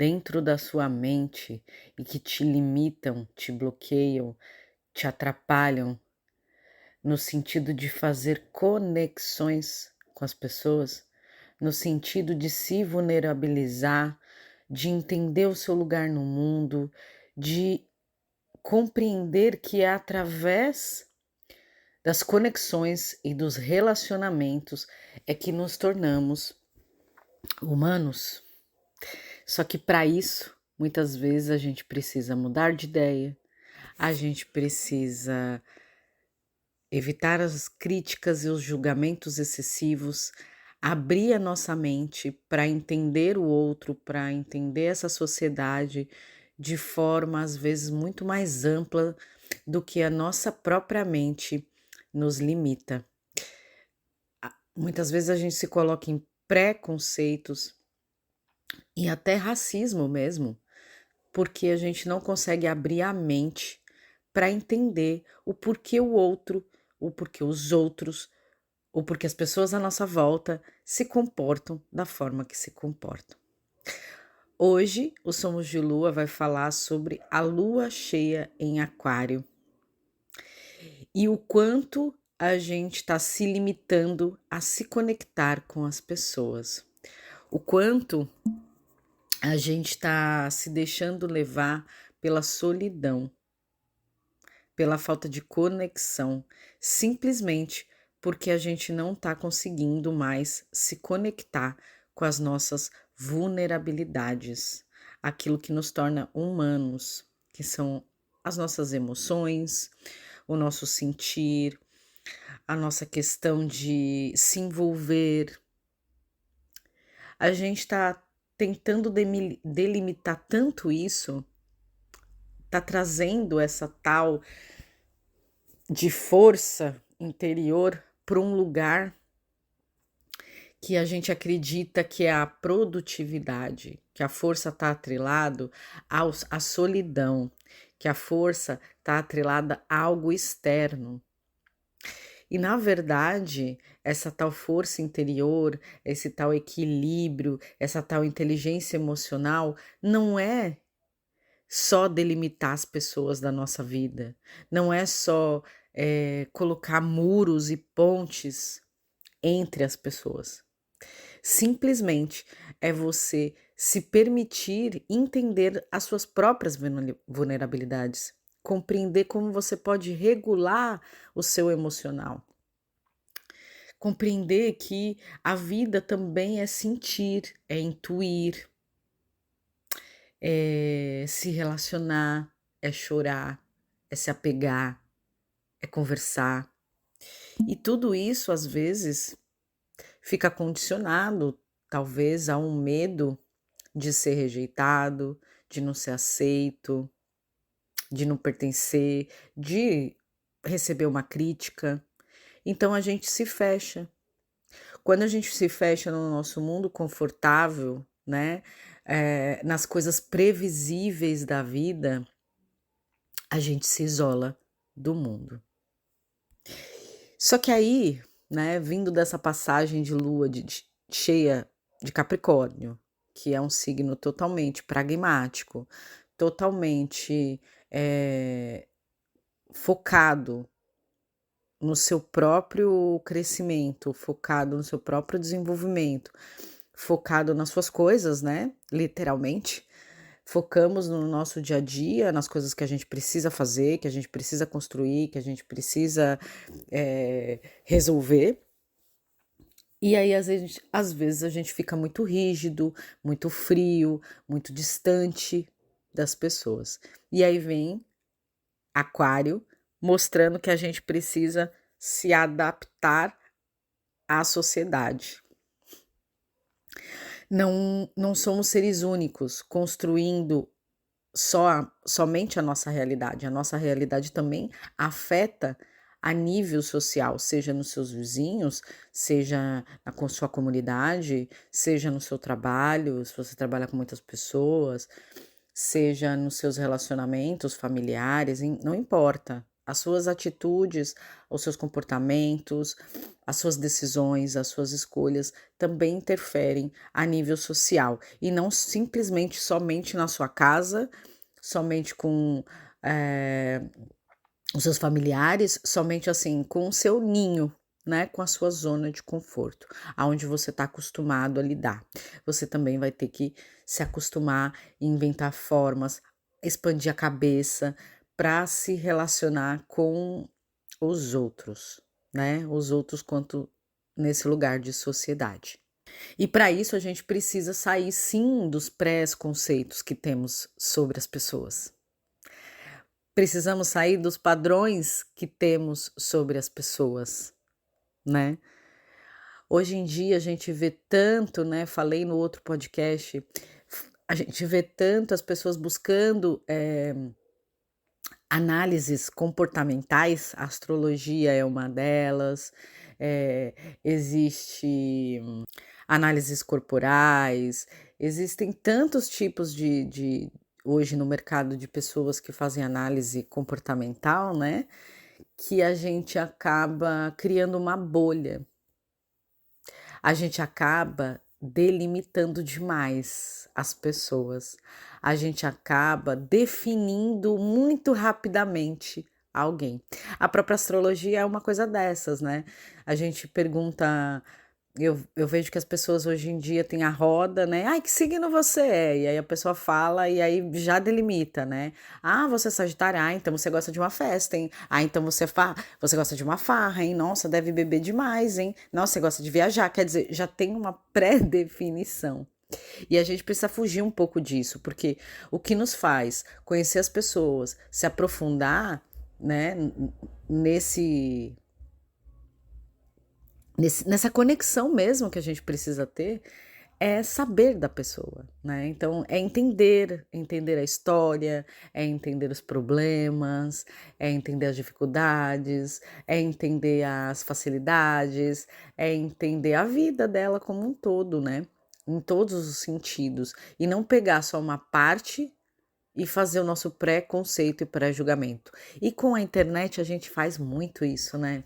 dentro da sua mente e que te limitam, te bloqueiam, te atrapalham no sentido de fazer conexões com as pessoas, no sentido de se vulnerabilizar, de entender o seu lugar no mundo, de compreender que é através das conexões e dos relacionamentos é que nos tornamos humanos. Só que para isso, muitas vezes a gente precisa mudar de ideia, a gente precisa evitar as críticas e os julgamentos excessivos, abrir a nossa mente para entender o outro, para entender essa sociedade de forma às vezes muito mais ampla do que a nossa própria mente nos limita. Muitas vezes a gente se coloca em preconceitos e até racismo mesmo, porque a gente não consegue abrir a mente para entender o porquê o outro, o porquê os outros, ou porque as pessoas à nossa volta se comportam da forma que se comportam. Hoje, o Somos de Lua vai falar sobre a lua cheia em Aquário e o quanto a gente está se limitando a se conectar com as pessoas, o quanto a gente está se deixando levar pela solidão, pela falta de conexão, simplesmente porque a gente não está conseguindo mais se conectar com as nossas vulnerabilidades, aquilo que nos torna humanos, que são as nossas emoções, o nosso sentir, a nossa questão de se envolver. A gente está tentando delimitar tanto isso, está trazendo essa tal de força interior para um lugar que a gente acredita que é a produtividade, que a força está atrelado à solidão, que a força está atrelada a algo externo. E na verdade, essa tal força interior, esse tal equilíbrio, essa tal inteligência emocional não é só delimitar as pessoas da nossa vida, não é só colocar muros e pontes entre as pessoas. Simplesmente é você se permitir entender as suas próprias vulnerabilidades, compreender como você pode regular o seu emocional, compreender que a vida também é sentir, é intuir, é se relacionar, é chorar, é se apegar, é conversar. E tudo isso, às vezes, fica condicionado, talvez, a um medo de ser rejeitado, de não ser aceito, de não pertencer, de receber uma crítica. Então a gente se fecha. Quando a gente se fecha no nosso mundo confortável, né, nas coisas previsíveis da vida, a gente se isola do mundo. Só que aí, né, vindo dessa passagem de lua cheia de Capricórnio, que é um signo totalmente pragmático, totalmente focado no seu próprio crescimento, focado no seu próprio desenvolvimento, focado nas suas coisas, né? Literalmente. Focamos no nosso dia a dia, nas coisas que a gente precisa fazer, que a gente precisa construir, que a gente precisa resolver. E aí, às vezes, a gente fica muito rígido, muito frio, muito distante das pessoas. E aí vem Aquário, mostrando que a gente precisa se adaptar à sociedade. Não somos seres únicos, construindo somente a nossa realidade. A nossa realidade também afeta a nível social, seja nos seus vizinhos, seja com sua comunidade, seja no seu trabalho, se você trabalha com muitas pessoas, seja nos seus relacionamentos familiares, não importa. As suas atitudes, os seus comportamentos, as suas decisões, as suas escolhas também interferem a nível social e não simplesmente somente na sua casa, somente com, eh, os seus familiares, somente assim, com o seu ninho, né, com a sua zona de conforto, aonde você está acostumado a lidar. Você também vai ter que se acostumar e inventar formas, expandir a cabeça para se relacionar com os outros, né? Os outros quanto nesse lugar de sociedade. E para isso a gente precisa sair sim dos pré-conceitos que temos sobre as pessoas. Precisamos sair dos padrões que temos sobre as pessoas, né. Hoje em dia a gente vê tanto, né, falei no outro podcast, a gente vê tanto as pessoas buscando, análises comportamentais, a astrologia é uma delas, existe análises corporais, existem tantos tipos de hoje no mercado de pessoas que fazem análise comportamental, né, que a gente acaba criando uma bolha. A gente acaba delimitando demais as pessoas. A gente acaba definindo muito rapidamente alguém. A própria astrologia é uma coisa dessas, né? A gente pergunta eu vejo que as pessoas hoje em dia têm a roda, né, "Ai, que signo você é?" E aí a pessoa fala e aí já delimita, né. "Ah, você é sagitário? Ah, então você gosta de uma festa, hein. Ah, então você gosta de uma farra, hein. Nossa, deve beber demais, hein. Nossa, você gosta de viajar." Quer dizer, já tem uma pré-definição. E a gente precisa fugir um pouco disso, porque o que nos faz conhecer as pessoas, se aprofundar, né, nesse nessa conexão mesmo que a gente precisa ter, é saber da pessoa, né. Então é entender a história, é entender os problemas, é entender as dificuldades, é entender as facilidades, é entender a vida dela como um todo, né, em todos os sentidos, e não pegar só uma parte e fazer o nosso pré-conceito e pré-julgamento. E com a internet a gente faz muito isso, né.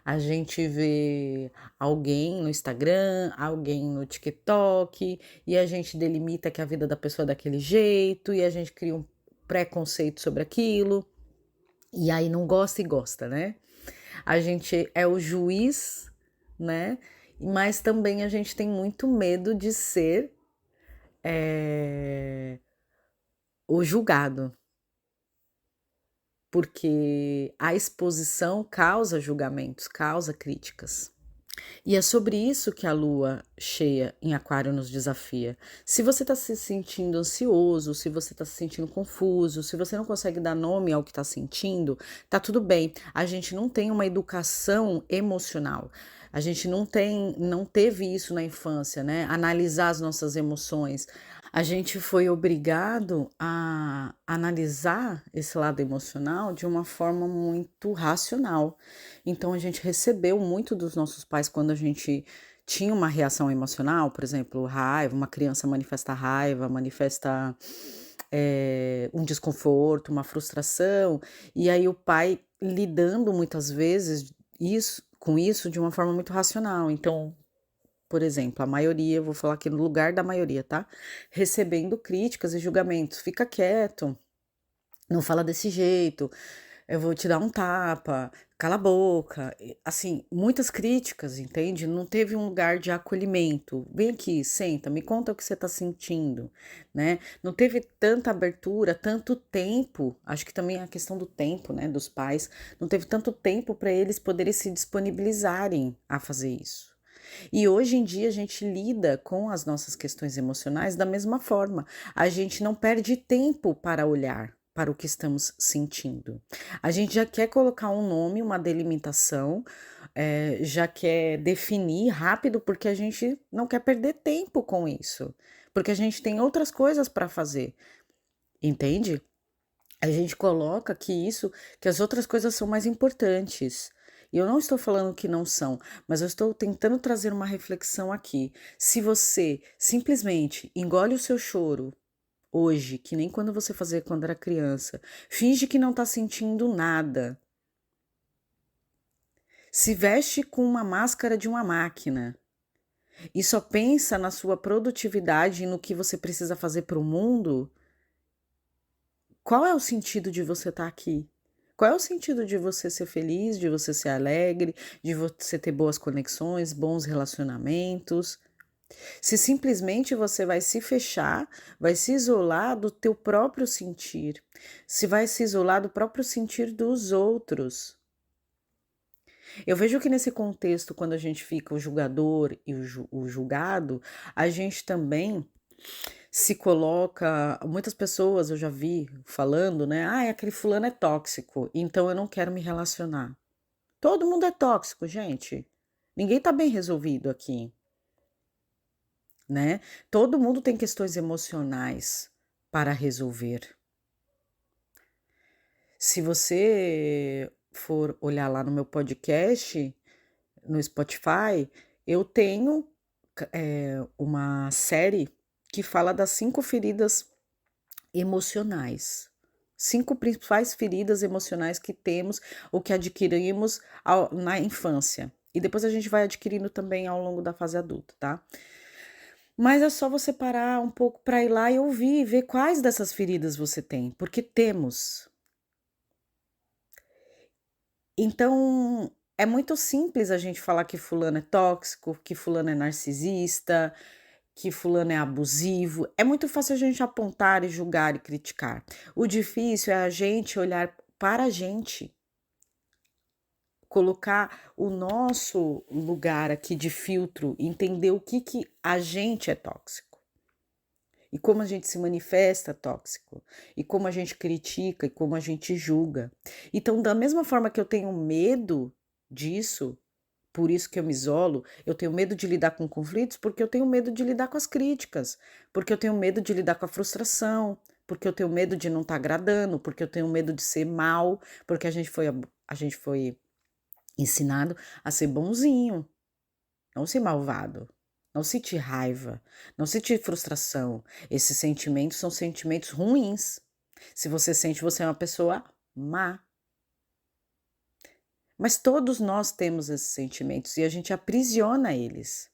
A gente vê alguém no Instagram, alguém no TikTok, e a gente delimita que a vida da pessoa é daquele jeito, e a gente cria um preconceito sobre aquilo, e aí não gosta e gosta, né. A gente é o juiz, né, mas também a gente tem muito medo de ser, o julgado, porque a exposição causa julgamentos, causa críticas. E é sobre isso que a lua cheia em Aquário nos desafia. Se você está se sentindo ansioso, se você está se sentindo confuso, se você não consegue dar nome ao que está sentindo, tá tudo bem. A gente não tem uma educação emocional. A gente não teve isso na infância, né? Analisar as nossas emoções. A gente foi obrigado a analisar esse lado emocional de uma forma muito racional. Então a gente recebeu muito dos nossos pais quando a gente tinha uma reação emocional, por exemplo, raiva, uma criança manifesta raiva, manifesta um desconforto, uma frustração, e aí o pai lidando muitas vezes com isso de uma forma muito racional. Então, por exemplo, a maioria, eu vou falar aqui no lugar da maioria, tá? Recebendo críticas e julgamentos. Fica quieto, não fala desse jeito, eu vou te dar um tapa, cala a boca. Assim, muitas críticas, entende? Não teve um lugar de acolhimento. Vem aqui, senta, me conta o que você está sentindo, né? Não teve tanta abertura, tanto tempo. Acho que também a questão do tempo, né, dos pais, não teve tanto tempo para eles poderem se disponibilizarem a fazer isso. E hoje em dia a gente lida com as nossas questões emocionais da mesma forma. A gente não perde tempo para olhar para o que estamos sentindo. A gente já quer colocar um nome, uma delimitação, já quer definir rápido, porque a gente não quer perder tempo com isso, porque a gente tem outras coisas para fazer, entende? A gente coloca que as outras coisas são mais importantes. E eu não estou falando que não são, mas eu estou tentando trazer uma reflexão aqui. Se você simplesmente engole o seu choro, hoje, que nem quando você fazia quando era criança. Finge que não tá sentindo nada. Se veste com uma máscara de uma máquina e só pensa na sua produtividade e no que você precisa fazer para o mundo, qual é o sentido de você estar aqui? Qual é o sentido de você ser feliz, de você ser alegre, de você ter boas conexões, bons relacionamentos? Se simplesmente você vai se fechar, vai se isolar do teu próprio sentir, se vai se isolar do próprio sentir dos outros. Eu vejo que nesse contexto, quando a gente fica o julgador e o julgado, a gente também se coloca. Muitas pessoas eu já vi falando, né? Ah, aquele fulano é tóxico, então eu não quero me relacionar. Todo mundo é tóxico, gente. Ninguém tá bem resolvido aqui, né? Todo mundo tem questões emocionais para resolver. Se você for olhar lá no meu podcast, no Spotify, eu tenho uma série que fala das 5 feridas emocionais. 5 principais feridas emocionais que temos ou que adquirimos na infância. E depois a gente vai adquirindo também ao longo da fase adulta, tá? Mas é só você parar um pouco para ir lá e ouvir e ver quais dessas feridas você tem, porque temos. Então, é muito simples a gente falar que fulano é tóxico, que fulano é narcisista, que fulano é abusivo. É muito fácil a gente apontar e julgar e criticar. O difícil é a gente olhar para a gente, colocar o nosso lugar aqui de filtro, entender o que a gente é tóxico. E como a gente se manifesta tóxico, e como a gente critica, e como a gente julga. Então, da mesma forma que eu tenho medo disso, por isso que eu me isolo, eu tenho medo de lidar com conflitos, porque eu tenho medo de lidar com as críticas, porque eu tenho medo de lidar com a frustração, porque eu tenho medo de não estar agradando, porque eu tenho medo de ser mal, porque a gente foi ensinado a ser bonzinho, não ser malvado. Não sentir raiva, não sentir frustração. Esses sentimentos são sentimentos ruins. Se você sente, você é uma pessoa má. Mas todos nós temos esses sentimentos e a gente aprisiona eles.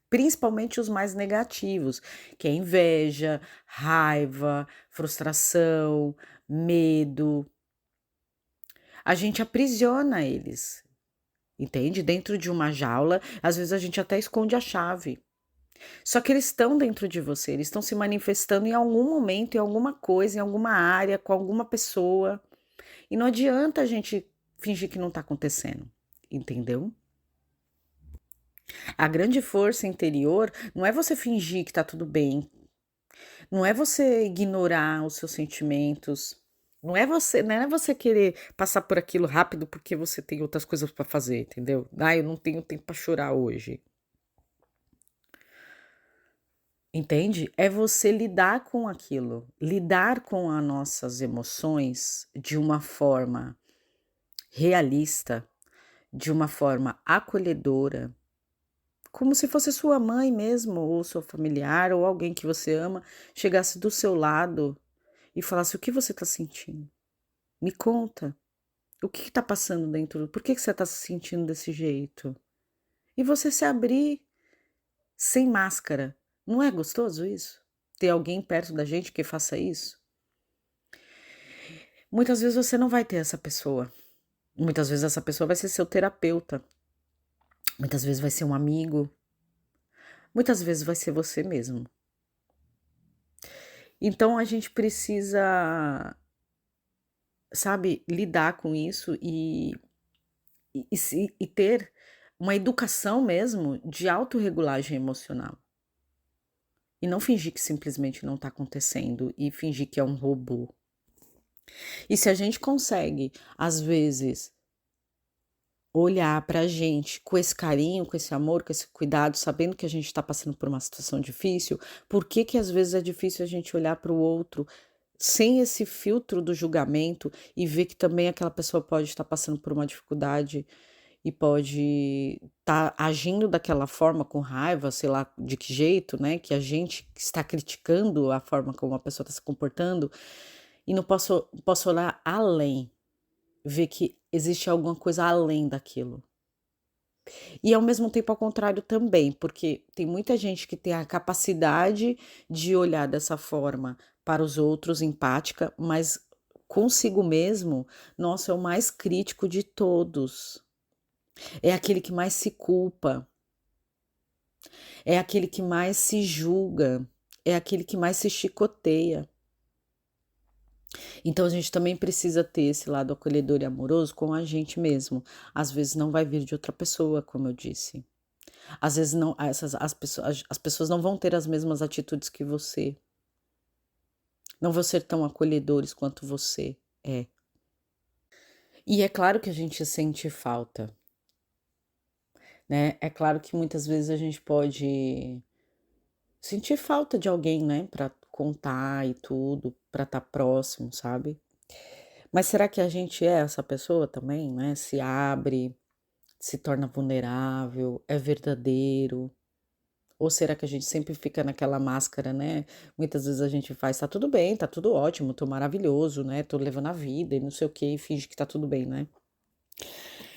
Principalmente os mais negativos, que é inveja, raiva, frustração, medo. A gente aprisiona eles, entende? Dentro de uma jaula, às vezes a gente até esconde a chave. Só que eles estão dentro de você, eles estão se manifestando em algum momento, em alguma coisa, em alguma área, com alguma pessoa. E não adianta a gente fingir que não está acontecendo, entendeu? A grande força interior não é você fingir que tá tudo bem, não é você ignorar os seus sentimentos, não é você querer passar por aquilo rápido porque você tem outras coisas para fazer, entendeu? Ah, eu não tenho tempo para chorar hoje. Entende? É você lidar com aquilo, lidar com as nossas emoções de uma forma realista, de uma forma acolhedora, como se fosse sua mãe mesmo, ou seu familiar, ou alguém que você ama, chegasse do seu lado e falasse: o que você está sentindo? Me conta. O que está passando dentro? Por que você está se sentindo desse jeito? E você se abrir sem máscara. Não é gostoso isso? Ter alguém perto da gente que faça isso? Muitas vezes você não vai ter essa pessoa. Muitas vezes essa pessoa vai ser seu terapeuta. Muitas vezes vai ser um amigo. Muitas vezes vai ser você mesmo. Então a gente precisa, sabe, lidar com isso e ter uma educação mesmo de autorregulagem emocional. E não fingir que simplesmente não está acontecendo e fingir que é um robô. E se a gente consegue, às vezes, olhar para a gente com esse carinho, com esse amor, com esse cuidado, sabendo que a gente está passando por uma situação difícil, por que que às vezes é difícil a gente olhar para o outro sem esse filtro do julgamento e ver que também aquela pessoa pode estar passando por uma dificuldade e pode estar agindo daquela forma com raiva, sei lá de que jeito, né, que a gente está criticando a forma como a pessoa está se comportando, e não posso olhar além, ver que existe alguma coisa além daquilo. E ao mesmo tempo ao contrário também, porque tem muita gente que tem a capacidade de olhar dessa forma para os outros, empática, mas consigo mesmo, nossa, é o mais crítico de todos. É aquele que mais se culpa, é aquele que mais se julga, é aquele que mais se chicoteia. Então a gente também precisa ter esse lado acolhedor e amoroso com a gente mesmo. Às vezes não vai vir de outra pessoa, como eu disse. Às vezes não, as pessoas não vão ter as mesmas atitudes que você. Não vão ser tão acolhedores quanto você é. E é claro que a gente sente falta, né? É claro que muitas vezes a gente pode sentir falta de alguém, né, pra contar e tudo, pra estar próximo, sabe. Mas será que a gente é essa pessoa também, né, se abre, se torna vulnerável, é verdadeiro? Ou será que a gente sempre fica naquela máscara, né, muitas vezes a gente faz: "Tá tudo bem, tá tudo ótimo, tô maravilhoso, né, tô levando a vida e não sei o quê", e finge que tá tudo bem, né.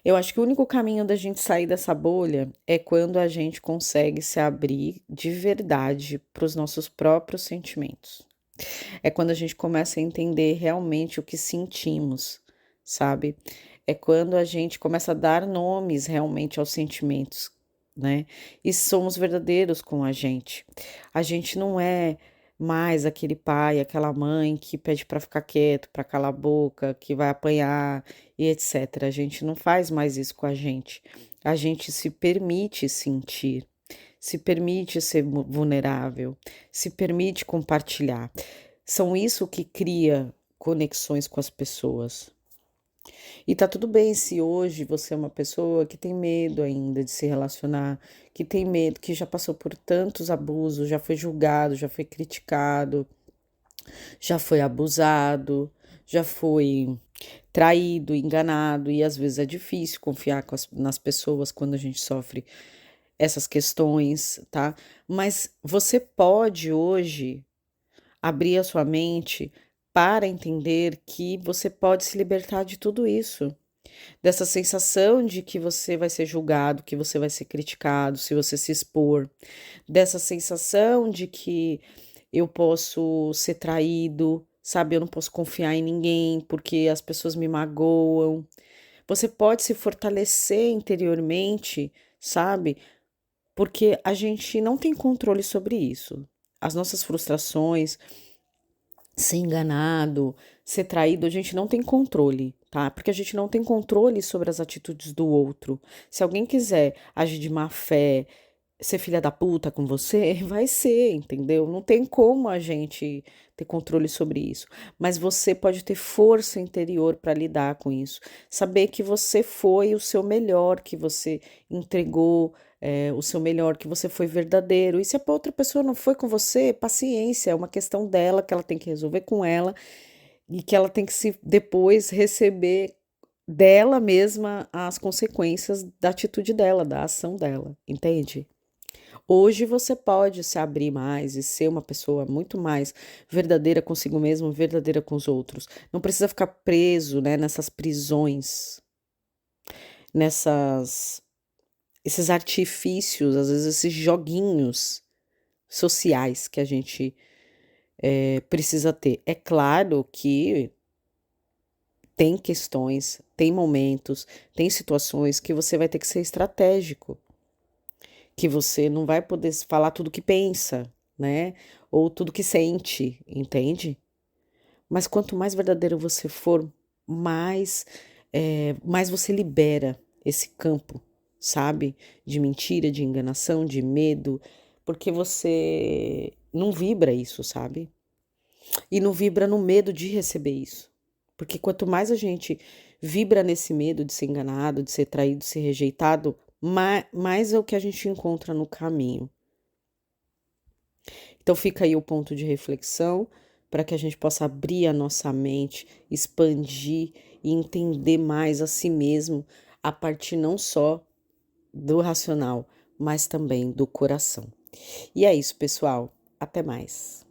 Eu acho que o único caminho da gente sair dessa bolha é quando a gente consegue se abrir de verdade para os nossos próprios sentimentos. É quando a gente começa a entender realmente o que sentimos, sabe? É quando a gente começa a dar nomes realmente aos sentimentos, né? E somos verdadeiros com a gente. A gente não é mais aquele pai, aquela mãe que pede para ficar quieto, para calar a boca, que vai apanhar e etc. A gente não faz mais isso com a gente. A gente se permite sentir, se permite ser vulnerável, se permite compartilhar. São isso que cria conexões com as pessoas. E tá tudo bem se hoje você é uma pessoa que tem medo ainda de se relacionar, que tem medo, que já passou por tantos abusos, já foi julgado, já foi criticado, já foi abusado, já foi traído, enganado, e às vezes é difícil confiar nas pessoas quando a gente sofre essas questões, tá? Mas você pode hoje abrir a sua mente para entender que você pode se libertar de tudo isso, dessa sensação de que você vai ser julgado, que você vai ser criticado se você se expor, dessa sensação de que eu posso ser traído, sabe? Eu não posso confiar em ninguém porque as pessoas me magoam. Você pode se fortalecer interiormente, sabe? Porque a gente não tem controle sobre isso. As nossas frustrações, ser enganado, ser traído, a gente não tem controle, tá? Porque a gente não tem controle sobre as atitudes do outro. Se alguém quiser agir de má fé, ser filha da puta com você, vai ser, entendeu? Não tem como a gente ter controle sobre isso. Mas você pode ter força interior para lidar com isso. Saber que você foi o seu melhor, que você entregou, o seu melhor, que você foi verdadeiro. E se a outra pessoa não foi com você, paciência, é uma questão dela que ela tem que resolver com ela e que ela tem que se depois receber dela mesma as consequências da atitude dela, da ação dela, entende? Hoje você pode se abrir mais e ser uma pessoa muito mais verdadeira consigo mesmo, verdadeira com os outros. Não precisa ficar preso, né, nessas prisões, nessas esses artifícios, às vezes esses joguinhos sociais que a gente precisa ter. É claro que tem questões, tem momentos, tem situações que você vai ter que ser estratégico, que você não vai poder falar tudo que pensa, né? Ou tudo que sente, entende? Mas quanto mais verdadeiro você for, mais você libera esse campo, sabe? De mentira, de enganação, de medo, porque você não vibra isso, sabe? E não vibra no medo de receber isso. Porque quanto mais a gente vibra nesse medo de ser enganado, de ser traído, de ser rejeitado, mais é o que a gente encontra no caminho. Então fica aí o ponto de reflexão para que a gente possa abrir a nossa mente, expandir e entender mais a si mesmo, a partir não só do racional, mas também do coração. E é isso, pessoal. Até mais.